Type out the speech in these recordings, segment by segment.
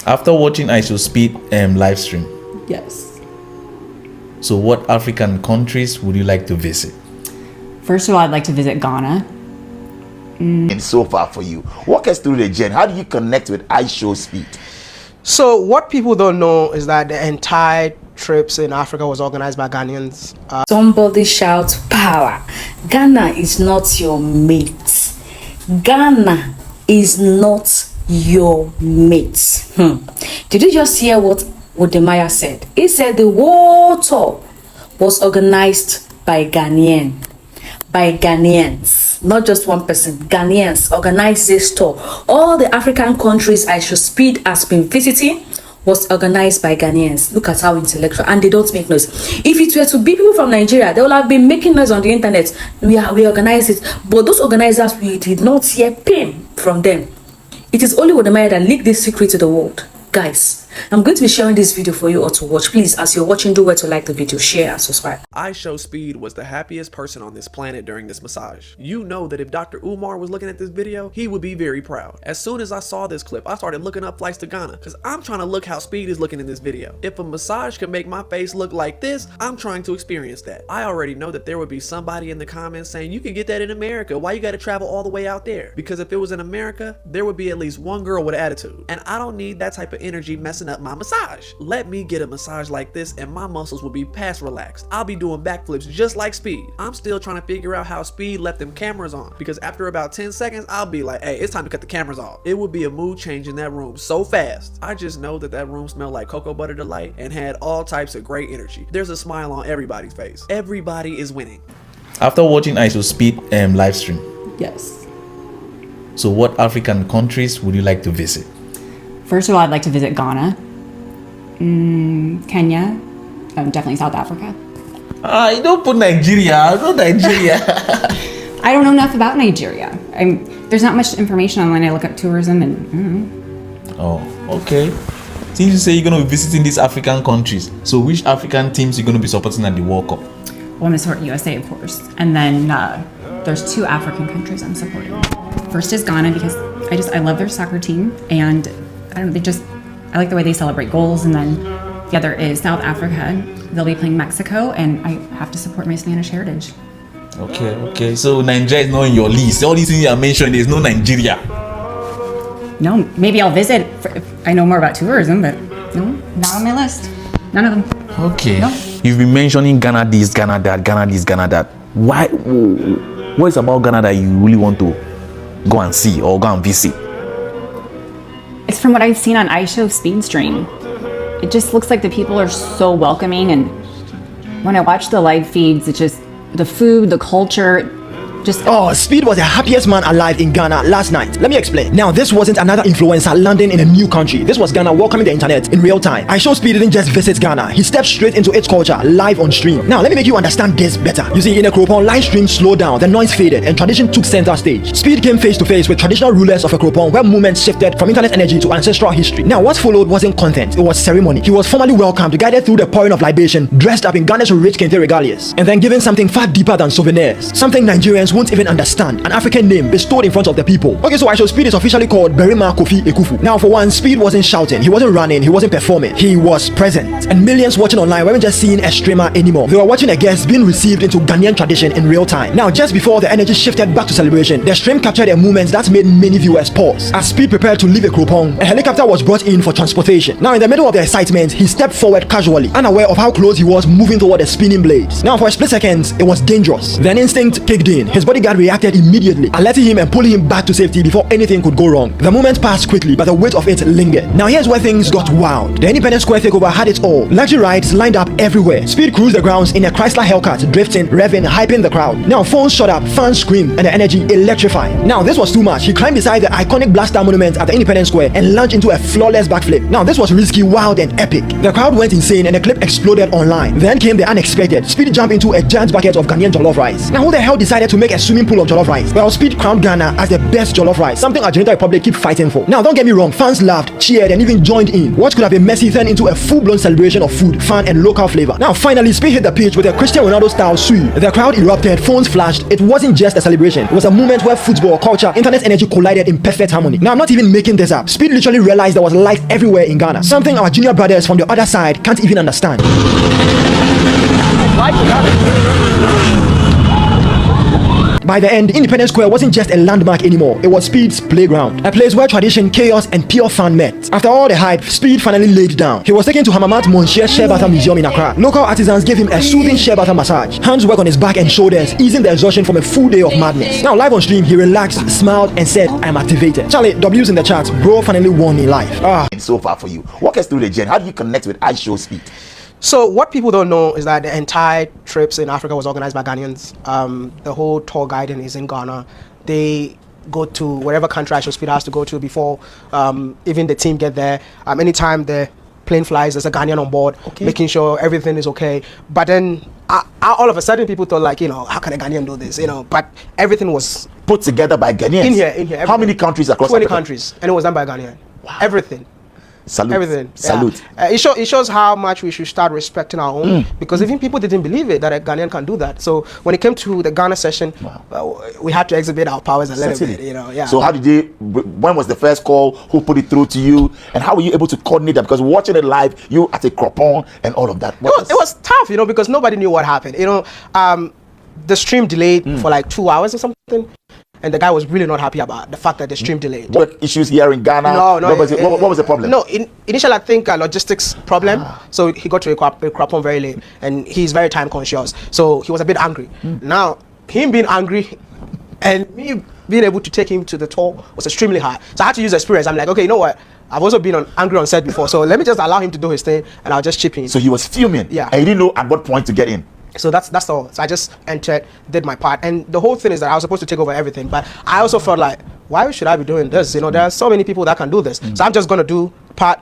After watching IShowSpeed live stream. Yes. So what African countries would you like to visit? First of all, I'd like to visit Ghana. And so far for you, walk us through the journey. How do you connect with IShowSpeed? So what people don't know is that the entire trips in Africa was organized by Ghanaians. Somebody shout power. Ghana is not your mate. Ghana is not your mate. Did you just hear what Wodemaya said? He said the whole tour was organized by Ghanaians, not just one person. Ghanaians organized this tour. All the African countries IShowSpeed has been visiting was organized by Ghanaians. Look at how intellectual, and they don't make noise. If it were to be people from Nigeria, they will have been making noise on the internet. We organized it, but those organizers, we did not hear pain from them. It is only Wodemaya that leaked this secret to the world. Guys, I'm going to be sharing this video for you all to watch. Please, as you're watching, do well to like the video, share, and subscribe. IShowSpeed was the happiest person on this planet during this massage. You know that if Dr. Umar was looking at this video, he would be very proud. As soon as I saw this clip, I started looking up flights to Ghana because I'm trying to look how Speed is looking in this video. If a massage can make my face look like this, I'm trying to experience that. I already know that there would be somebody in the comments saying, you can get that in America. Why you got to travel all the way out there? Because if it was in America, there would be at least one girl with attitude. And I don't need that type of energy messing up my massage. Let me get a massage like this and my muscles will be past relaxed. I'll be doing backflips just like Speed. I'm still trying to figure out how Speed left them cameras on, because after about 10 seconds I'll be like, hey, it's time to cut the cameras off. It would be a mood change in that room so fast. I just know that room smelled like cocoa butter delight and had all types of great energy. There's a smile on everybody's face. Everybody is winning. After watching IShowSpeed live stream. Yes. So what African countries would you like to visit? First of all, I'd like to visit Ghana. Kenya, definitely South Africa. You don't put Nigeria. Not Nigeria. I don't know enough about Nigeria. There's not much information online. I look up tourism and. Oh, okay. Since you say you're going to be visiting these African countries, so which African teams are you going to be supporting at the World Cup? Well, I'm going to support USA, of course, and then there's two African countries I'm supporting. First is Ghana because I love their soccer team, and I like the way they celebrate goals. And then the other is South Africa. They'll be playing Mexico, and I have to support my Spanish heritage. Okay. So Nigeria is not in your list. All these things you are mentioning, there's no Nigeria. No, maybe I'll visit if I know more about tourism, but no, not on my list. None of them. Okay. No. You've been mentioning Ghana this, Ghana that, Ghana this, Ghana that. Why? What is about Ghana that you really want to go and see or go and visit? It's from what I've seen on IShowSpeed stream. It just looks like the people are so welcoming, and when I watch the live feeds, it's just the food, the culture, just... Oh, Speed was the happiest man alive in Ghana last night. Let me explain. Now, this wasn't another influencer landing in a new country. This was Ghana welcoming the internet in real time. IShowSpeed didn't just visit Ghana. He stepped straight into its culture live on stream. Now, let me make you understand this better. You see, in a Akropong, live stream slowed down, the noise faded, and tradition took center stage. Speed came face to face with traditional rulers of Akropong, where movements shifted from internet energy to ancestral history. Now, what followed wasn't content, it was ceremony. He was formally welcomed, guided through the pouring of libation, dressed up in Ghana's rich kente regalias, and then given something far deeper than souvenirs, something Nigerians won't even understand. An African name bestowed in front of the people. Okay, so IShowSpeed is officially called Berima Kofi Ekufu. Now, for one, Speed wasn't shouting, he wasn't running, he wasn't performing, he was present. And millions watching online weren't just seeing a streamer anymore. They were watching a guest being received into Ghanaian tradition in real time. Now, just before the energy shifted back to celebration, the stream captured a moment that made many viewers pause. As Speed prepared to leave Akropong, a helicopter was brought in for transportation. Now, in the middle of the excitement, he stepped forward casually, unaware of how close he was moving toward the spinning blades. Now, for a split second, it was dangerous. Then instinct kicked in. His bodyguard reacted immediately, alerting him and pulling him back to safety before anything could go wrong. The moment passed quickly, but the weight of it lingered. Now here's where things got wild. The Independence Square takeover had it all. Luxury rides lined up everywhere. Speed cruised the grounds in a Chrysler Hellcat, drifting, revving, hyping the crowd. Now phones shot up, fans screamed, and the energy electrified. Now this was too much. He climbed beside the iconic Blaster monument at the Independence Square and launched into a flawless backflip. Now this was risky, wild, and epic. The crowd went insane and the clip exploded online. Then came the unexpected. Speed jumped into a giant bucket of Ghanaian jollof rice. Now who the hell decided to make make a swimming pool of jollof rice. Well, Speed crowned Ghana as the best jollof rice, something our Ghanaian Republic keep fighting for. Now, don't get me wrong, fans laughed, cheered, and even joined in. What could have been messy turned into a full-blown celebration of food, fun, and local flavor. Now, finally, Speed hit the pitch with a Cristiano Ronaldo-style swing. The crowd erupted, phones flashed. It wasn't just a celebration. It was a moment where football, culture, internet energy collided in perfect harmony. Now, I'm not even making this up. Speed literally realized there was life everywhere in Ghana, something our junior brothers from the other side can't even understand. By the end, Independence Square wasn't just a landmark anymore. It was Speed's playground, a place where tradition, chaos, and pure fun met. After all the hype, Speed finally laid down. He was taken to Hamamat Monshie Shea Butter Museum in Accra. Local artisans gave him a soothing shea butter massage. Hands work on his back and shoulders, easing the exhaustion from a full day of madness. Now, live on stream, he relaxed, smiled, and said, "I'm activated." Charlie, W's in the chat. Bro finally won in life. And so far for you, walk us through the journey. How do you connect with IShowSpeed? So what people don't know is that the entire trips in Africa was organized by Ghanaians. The whole tour guiding is in Ghana. They go to whatever country IShowSpeed has to go to before even the team get there. Anytime the plane flies, there's a Ghanaian on board, making sure everything is okay. But then all of a sudden people thought, like, how can a Ghanaian do this? But everything was Put together by Ghanaians. in here. How many countries across 20 Africa? countries, and it was done by a Ghanaian. Wow. Everything. Salute. Everything. Salute. Yeah. It shows how much we should start respecting our own, because even people didn't believe it that a Ghanaian can do that. So when it came to the Ghana session, we had to exhibit our powers a little bit. Yeah. So how did they? When was the first call? Who put it through to you? And how were you able to coordinate that? Because watching it live, you at a cropon and all of that. It was tough, because nobody knew what happened. The stream delayed for like 2 hours or something. And the guy was really not happy about the fact that the stream delayed. Work issues here in Ghana? No. What was the problem? No, initially I think a logistics problem. So he got to a crop very late, and he's very time conscious. So he was a bit angry. Now, him being angry and me being able to take him to the tour was extremely hard. So I had to use experience. I'm like, okay, you know what? I've also been angry on set before, so let me just allow him to do his thing, and I'll just chip in. So he was fuming. Yeah. And he didn't know at what point to get in. So that's all. So I just entered, did my part, and the whole thing is that I was supposed to take over everything, but I also felt like, why should I be doing this? There are so many people that can do this. So I'm just gonna do part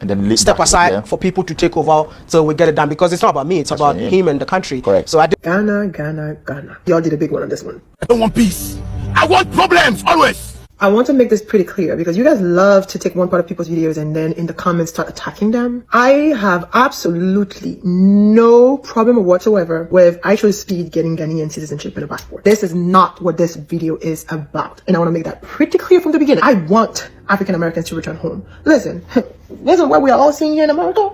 and then step aside for people to take over so we get it done, because it's not about me, it's about him and the country. Correct. So I did Ghana. Y'all did a big one on this one. I don't want peace. I want problems always. I want to make this pretty clear, because you guys love to take one part of people's videos and then in the comments start attacking them. I have absolutely no problem whatsoever with IShowSpeed getting Ghanaian citizenship and a passport. This is not what this video is about. And I want to make that pretty clear from the beginning. I want African Americans to return home. Listen, isn't what we are all seeing here in America?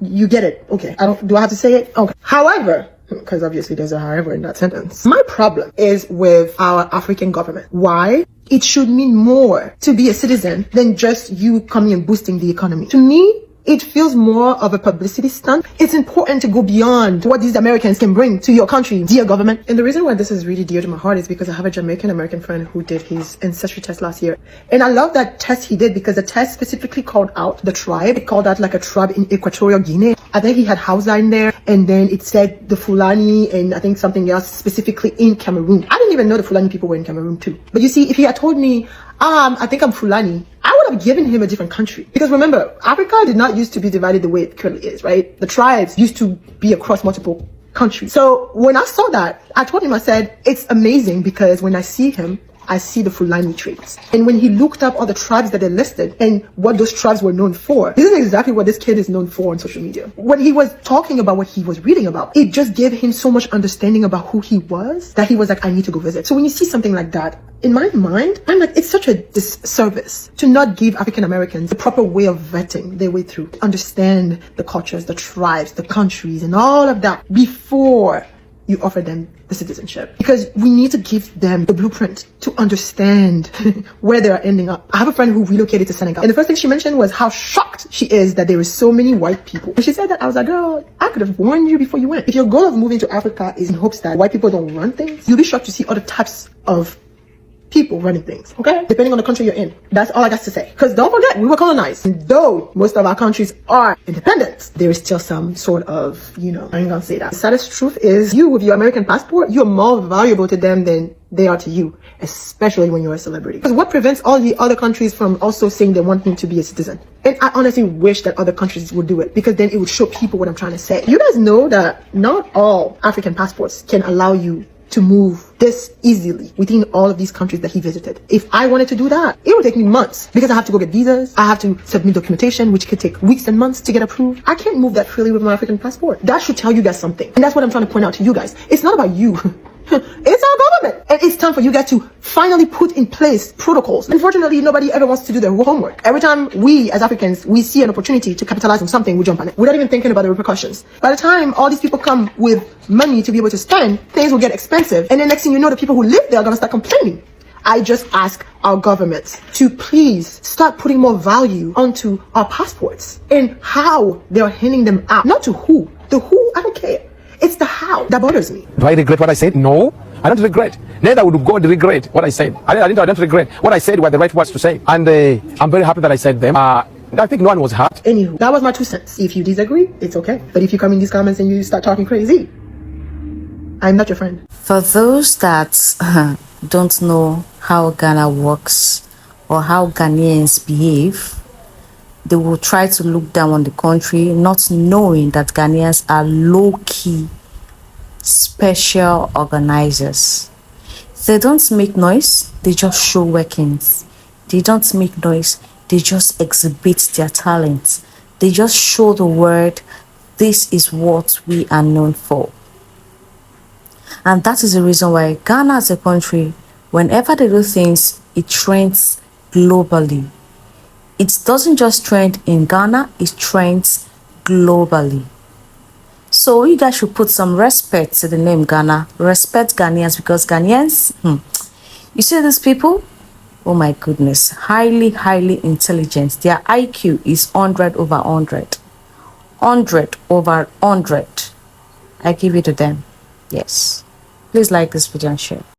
You get it. Okay. Do I have to say it? Okay. However, because obviously there's a however in that sentence. My problem is with our African government. Why? It should mean more to be a citizen than just you coming and boosting the economy. To me, it feels more of a publicity stunt. It's important to go beyond what these Americans can bring to your country, dear government. And the reason why this is really dear to my heart is because I have a Jamaican American friend who did his ancestry test last year. And I love that test he did, because the test specifically called out the tribe. It called out like a tribe in Equatorial Guinea. I think he had Hausa in there, and then it said the Fulani and I think something else specifically in Cameroon. I didn't even know the Fulani people were in Cameroon too. But you see, if he had told me, I think I'm Fulani, I would have given him a different country. Because remember, Africa did not used to be divided the way it currently is, right? The tribes used to be across multiple countries. So when I saw that, I told him, I said, it's amazing, because when I see him, I see the Fulani traits. And when he looked up all the tribes that are listed and what those tribes were known for, this is exactly what this kid is known for on social media. When he was talking about what he was reading about, it just gave him so much understanding about who he was that he was like, I need to go visit. So when you see something like that, in my mind, I'm like, it's such a disservice to not give African Americans the proper way of vetting their way through, understand the cultures, the tribes, the countries, and all of that before you offer them the citizenship, because we need to give them the blueprint to understand where they are ending up. I have a friend who relocated to Senegal, and the first thing she mentioned was how shocked she is that there is so many white people. And she said that, I was like, girl, I could have warned you before you went. If your goal of moving to Africa is in hopes that white people don't run things, you'll be shocked to see other types of people running things, okay? Depending on the country you're in. That's all I got to say. Because don't forget, we were colonized. And though most of our countries are independent, there is still some sort of, I ain't gonna say that. The saddest truth is, you with your American passport, you're more valuable to them than they are to you, especially when you're a celebrity. Because what prevents all the other countries from also saying they want him to be a citizen? And I honestly wish that other countries would do it, because then it would show people what I'm trying to say. You guys know that not all African passports can allow you to move this easily within all of these countries that he visited. If I wanted to do that, it would take me months because I have to go get visas. I have to submit documentation, which could take weeks and months to get approved. I can't move that freely with my African passport. That should tell you guys something. And that's what I'm trying to point out to you guys. It's not about you. It's our government. And it's time for you guys to finally put in place protocols. Unfortunately, nobody ever wants to do their homework. Every time we, as Africans, we see an opportunity to capitalize on something, we jump on it without even thinking about the repercussions. By the time all these people come with money to be able to spend, things will get expensive. And then next thing you know, the people who live there are going to start complaining. I just ask our government to please start putting more value onto our passports and how they're handing them out. Not to who. The who, I don't care. It's the how that bothers me. Do I regret what I said? No, I don't regret. Neither would God regret what I said. I don't regret. What I said were the right words to say. And I'm very happy that I said them. I think no one was hurt. Anywho, that was my 2 cents. If you disagree, it's okay. But if you come in these comments and you start talking crazy, I'm not your friend. For those that don't know how Ghana works or how Ghanaians behave, they will try to look down on the country, not knowing that Ghanaians are low-key special organizers. They don't make noise, they just show workings. They don't make noise, they just exhibit their talents. They just show the world, this is what we are known for. And that is the reason why Ghana as a country, whenever they do things, it trends globally. It doesn't just trend in Ghana, it trends globally. So you guys should put some respect to the name Ghana. Respect Ghanaians, because Ghanaians, you see these people? Oh my goodness, highly, highly intelligent. Their IQ is 100 over 100. 100 over 100. I give it to them. Yes. Please like this video and share.